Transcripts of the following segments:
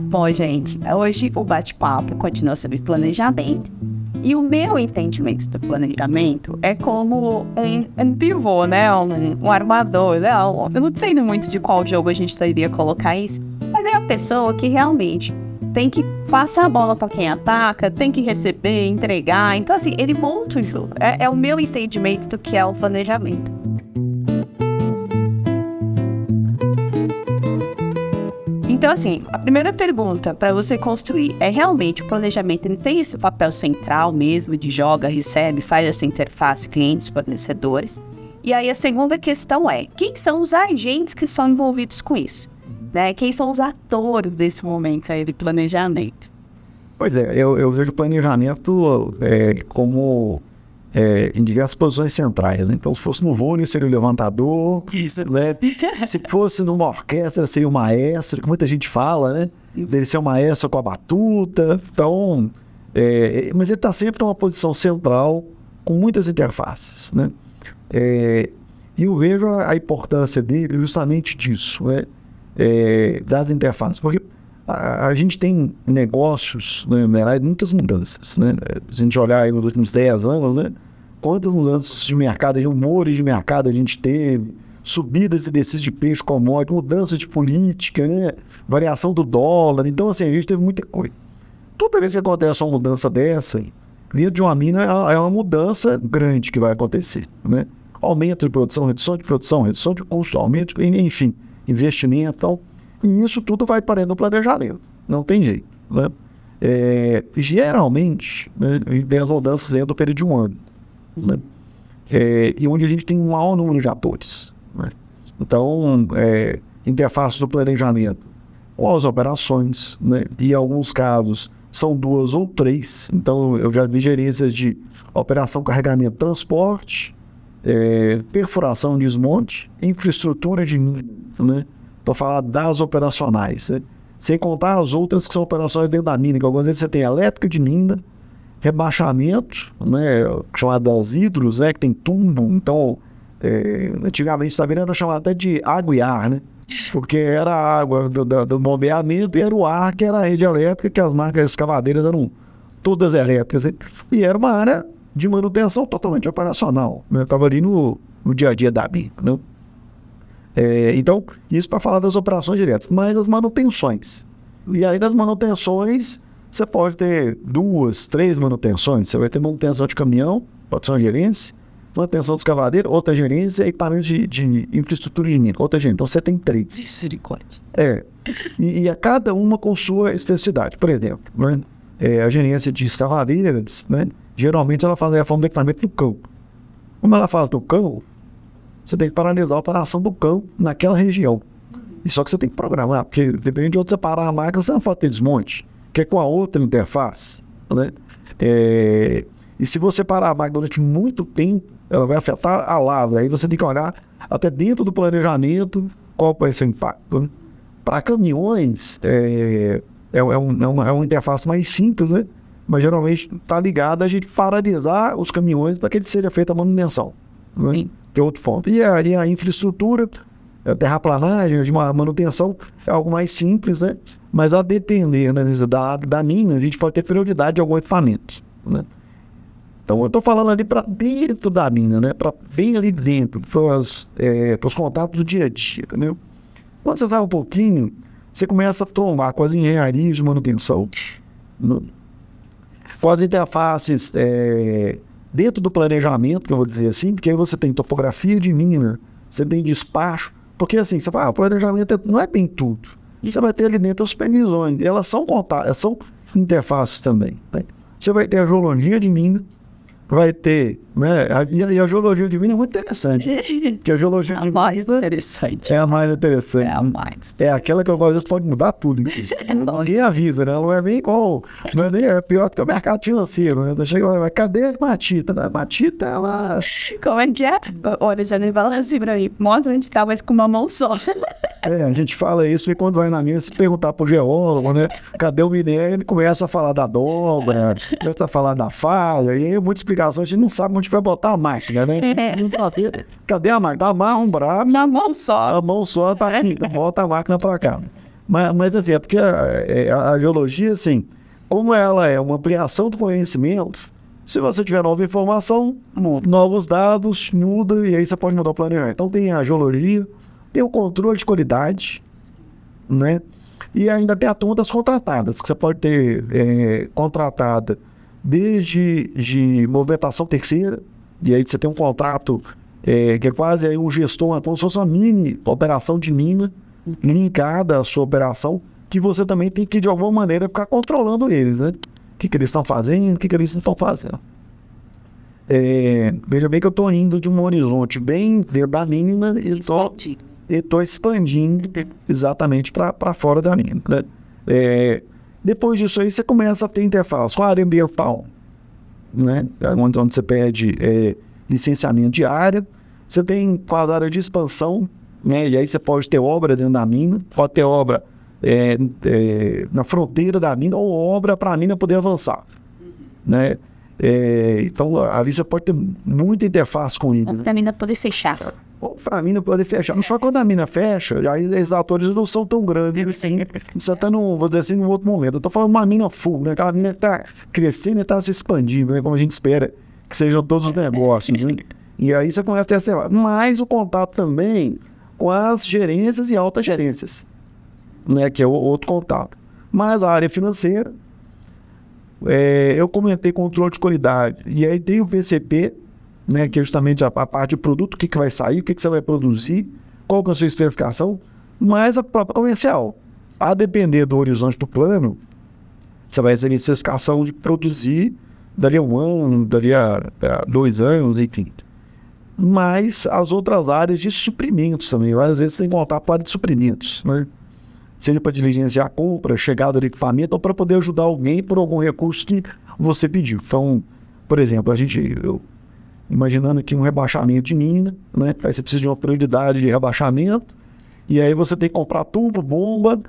Bom, gente, hoje o bate-papo continua sobre planejamento. E o meu entendimento do planejamento é como um pivô, né? Um armador, né? Eu não sei muito de qual jogo a gente iria colocar isso, mas é a pessoa que realmente tem que passar a bola para quem ataca, tem que receber, entregar. Então, assim, ele monta o jogo. É o meu entendimento do que é o planejamento. Então, assim, a primeira pergunta para você construir é realmente o planejamento, ele tem esse papel central mesmo de joga, recebe, faz essa interface clientes, fornecedores. E aí a segunda questão é, quem são os agentes que são envolvidos com isso? Né? Quem são os atores desse momento aí de planejamento? Pois é, eu vejo o planejamento como em diversas posições centrais, né? Então, se fosse no vôlei, seria o levantador. Isso, né? Se fosse numa orquestra, seria o maestro, que muita gente fala, né? Deve ser o maestro com a batuta. Então, mas ele está sempre numa posição central, com muitas interfaces, né? E eu vejo a importância dele justamente disso, né? Das interfaces, porque a gente tem negócios, né, muitas mudanças, né? Se a gente olhar aí nos últimos 10 anos, né? Quantas mudanças de mercado, de humores de mercado a gente teve, subidas e descidas de preço, commodity, mudança de política, né? Variação do dólar. Então, assim, a gente teve muita coisa. Toda vez que acontece uma mudança dessa, dentro de uma mina é uma mudança grande que vai acontecer, né? Aumento de produção, redução de custo, aumento, enfim, investimento, então, e isso tudo vai parando no planejamento, não tem jeito, né? Geralmente, né, as mudanças dentro do período de um ano, né? E onde a gente tem um maior número de atores, né? Então, interface do planejamento com as operações, né? E em alguns casos são 2 ou 3, então eu já vi gerências de operação, carregamento, transporte, perfuração, desmonte, infraestrutura de mina, né? Para falar das operacionais, né? Sem contar as outras que são operações dentro da mina, que algumas vezes você tem elétrica de mina, rebaixamento, né? Chamadas hidros, né? Que tem tubo. Então, antigamente também era chamado até de água e ar, né? Porque era a água do bombeamento e era o ar que era a rede elétrica, que as marcas escavadeiras eram todas elétricas, né? E era uma área de manutenção totalmente operacional, né? Estava ali no dia a dia da mina, né? Então, isso para falar das operações diretas, mas as manutenções. E aí das manutenções, você pode ter 2, 3 manutenções. Você vai ter manutenção de caminhão, pode ser uma gerência, manutenção de escavadeira, outra gerência, e equipamento de infraestrutura de mina, outra gerência. Então você tem 3. Misericórdia. E a cada uma com sua especificidade. Por exemplo, né? A gerência de escavadeiras, né? Geralmente ela faz a reforma do equipamento do campo. Como ela faz do campo, você tem que paralisar a operação do campo naquela região. E só que você tem que programar, porque dependendo de onde você parar a máquina, você não pode ter desmonte, que é com a outra interface, né? E se você parar a máquina durante muito tempo, ela vai afetar a lavra. Aí você tem que olhar até dentro do planejamento qual vai ser o impacto, né? Para caminhões, uma interface mais simples, né? Mas geralmente está ligada a gente paralisar os caminhões para que ele seja feita a manutenção, né? Sim. Tem outro ponto. E aí a infraestrutura, a terraplanagem, de uma manutenção é algo mais simples, né? Mas a depender, né, da mina, a gente pode ter prioridade de algum equipamento, né? Então eu estou falando ali para dentro da mina, né? Para bem ali dentro, para os contatos do dia a dia, entendeu? Quando você vai um pouquinho, você começa a tomar com as engenharias de manutenção, né? Com as interfaces dentro do planejamento, que eu vou dizer assim, porque aí você tem topografia de mina, você tem despacho, porque assim, você fala, o planejamento não é bem tudo. Você vai ter ali dentro as supervisões, e elas são interfaces também, né? Você vai ter a geologia de mina, vai ter, né? E a geologia de mina é muito interessante. Que a geologia de mais interessante. É a mais interessante. É a mais. É aquela que às vezes pode mudar tudo. Ninguém avisa, né? Não é nem igual. Não é nem pior do que o mercado financeiro, né? Chega, mas cadê a Matita? A Matita, ela. Como é que é? Olha, já nem fala assim pra mim. Mostra onde tá, mas com uma mão só. A gente fala isso e quando vai na mina, se perguntar pro geólogo, né? Cadê o minério? Ele começa a falar da dobra, começa a falar da falha, e aí muita explicação, a gente não sabe onde vai botar a máquina, né? Cadê a máquina? Amarra um braço. Na mão só. A mão só, tá aqui, volta a máquina pra cá. Mas assim, é porque a geologia, assim, como ela é uma ampliação do conhecimento, se você tiver nova informação, novos dados, muda, e aí você pode mudar o planejamento. Então tem a geologia, tem o controle de qualidade, né? E ainda tem a turma das contratadas, que você pode ter contratada desde de movimentação terceira, e aí você tem um contrato que é quase aí um gestor, como se fosse uma mini operação de mina, linkada à sua operação, que você também tem que, de alguma maneira, ficar controlando eles, né? O que eles estão fazendo, o que eles não estão fazendo. Veja bem que eu estou indo de um horizonte bem dentro da mina e estou expandindo exatamente para fora da mina, né? Depois disso aí, você começa a ter interface com a área ambiental, né? Onde você pede licenciamento de área. Você tem com as áreas de expansão, né? E aí você pode ter obra dentro da mina, pode ter obra na fronteira da mina ou obra para a mina poder avançar, né? Então ali você pode ter muita interface com ele. Para a mina poder fechar. Para a mina poder fechar. Só quando a mina fecha, aí os atores não são tão grandes assim. Você está vou dizer assim, num outro momento. Eu estou falando de uma mina full, né? Aquela mina que está crescendo e está se expandindo, né? Como a gente espera que sejam todos os negócios, né? E aí você começa a ter essa... Mas o contato também com as gerências e altas gerências, né? Que é o outro contato. Mas a área financeira, eu comentei controle de qualidade. E aí tem o PCP, né? Que é justamente a parte do produto, o que vai sair, o que você vai produzir, qual que é a sua especificação, mas a própria comercial. A depender do horizonte do plano, você vai receber a especificação de produzir dali a 1 ano, dali a 2 anos, enfim. Mas as outras áreas de suprimentos também, às vezes você tem que contar para a área de suprimentos, né? Seja para diligenciar a compra, chegada de equipamento, ou para poder ajudar alguém por algum recurso que você pediu. Então, por exemplo, eu imaginando aqui um rebaixamento de mina, né? Aí você precisa de uma prioridade de rebaixamento, e aí você tem que comprar turbo-bomba,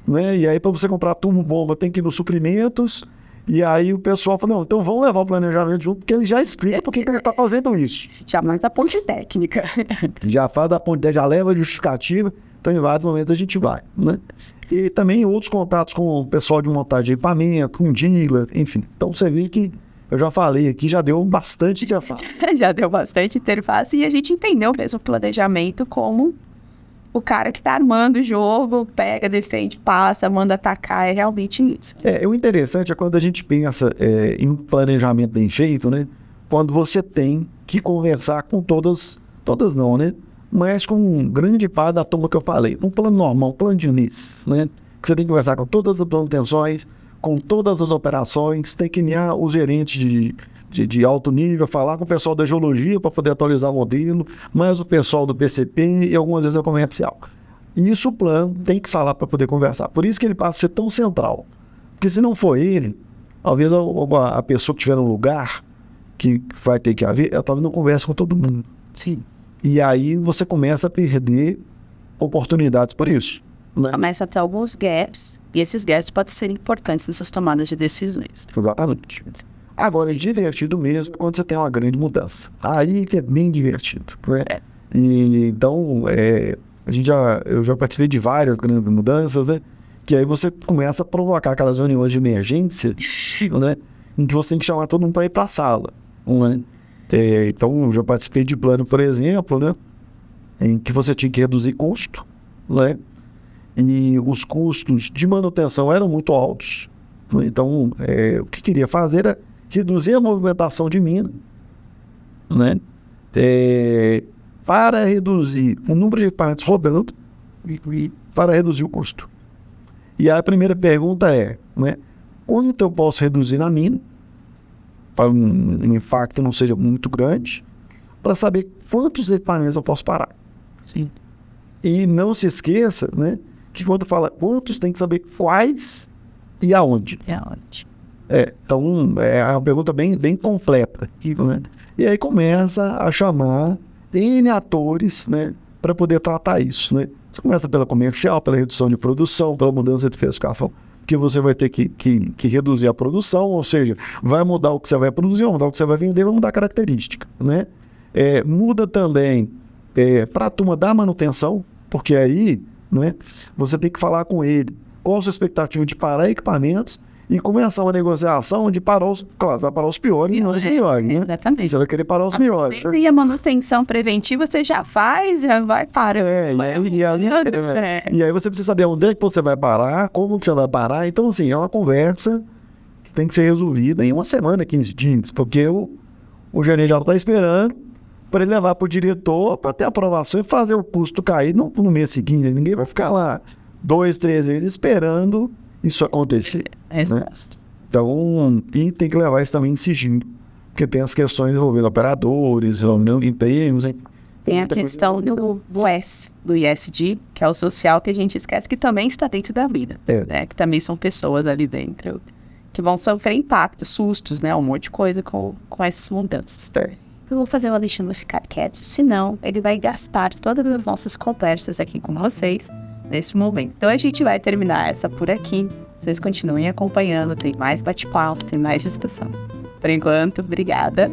né? E aí para você comprar turbo-bomba tem que ir nos suprimentos. E aí o pessoal fala, não, então vamos levar o planejamento junto, porque ele já explica por que ele está fazendo isso. Já faz a ponte técnica. Já faz a ponte técnica, já leva a justificativa, então em vários momentos a gente vai, né? E também outros contatos com o pessoal de montagem de equipamento, com dealer, enfim. Então você vê que eu já falei aqui, já deu bastante interface. Já deu bastante interface e a gente entendeu mesmo o planejamento como o cara que tá armando o jogo, pega, defende, passa, manda atacar, é realmente isso. O interessante é quando a gente pensa em um planejamento bem feito, né? Quando você tem que conversar com todas não, né? Mas com um grande parte da turma que eu falei. Um plano normal, um plano de Unisses, né? Que você tem que conversar com todas as manutenções, com todas as operações, tem que enviar os gerentes de alto nível, falar com o pessoal da geologia para poder atualizar o modelo, mais o pessoal do PCP e algumas vezes a comercial. E isso o plano tem que falar para poder conversar. Por isso que ele passa a ser tão central. Porque se não for ele, talvez a pessoa que estiver no lugar que vai ter que haver, ela talvez não converse com todo mundo. Sim. E aí você começa a perder oportunidades por isso, né? Começa a ter alguns gaps, e esses gaps podem ser importantes nessas tomadas de decisões. Exatamente. Agora, é divertido mesmo quando você tem uma grande mudança. Aí que é bem divertido, né? E, então, eu já participei de várias grandes mudanças, né? Que aí você começa a provocar aquelas reuniões de emergência, né? Em que você tem que chamar todo mundo para ir para a sala, né? Então, eu já participei de plano, por exemplo, né? Em que você tinha que reduzir custo, né? E os custos de manutenção eram muito altos. Então, o que queria fazer era reduzir a movimentação de mina, né? Para reduzir o número de equipamentos rodando e para reduzir o custo. E a primeira pergunta né? Quanto eu posso reduzir na mina para um impacto não seja muito grande, para saber quantos equipamentos eu posso parar. Sim. E não se esqueça, né? Que quando fala quantos, tem que saber quais e aonde. Então, é uma pergunta bem completa, né? E aí começa a chamar N atores, né, para poder tratar isso, né? Você começa pela comercial, pela redução de produção, pela mudança de especificação, que você vai ter que reduzir a produção, ou seja, vai mudar o que você vai produzir, vai mudar o que você vai vender, vai mudar a característica, né? Muda também para a turma da manutenção, porque aí né? Você tem que falar com ele qual a sua expectativa de parar equipamentos e começar uma negociação de parar os... Claro, vai parar os piores e não os melhores, né? Exatamente. Você vai querer parar os melhores. E a manutenção preventiva você já faz, já vai parar. E aí você precisa saber onde é que você vai parar, como que você vai parar. Então, assim, é uma conversa que tem que ser resolvida em uma semana, 15 dias, porque o gerente já está esperando para ele levar para o diretor para ter aprovação e fazer o custo cair no mês seguinte. Ninguém vai ficar lá 2, 3 vezes esperando isso acontecer. Né? Então, e tem que levar isso também em sigilo, porque tem as questões envolvendo operadores, envolvendo empregos. Tem a questão do S, do ISD, que é o social, que a gente esquece que também está dentro da vida. Né? Que também são pessoas ali dentro que vão sofrer impactos, sustos, né? Um monte de coisa com essas mudanças. Eu vou fazer o Alexandre ficar quieto, senão ele vai gastar todas as nossas conversas aqui com vocês nesse momento. Então a gente vai terminar essa por aqui. Vocês continuem acompanhando, tem mais bate-papo, tem mais discussão. Por enquanto, obrigada.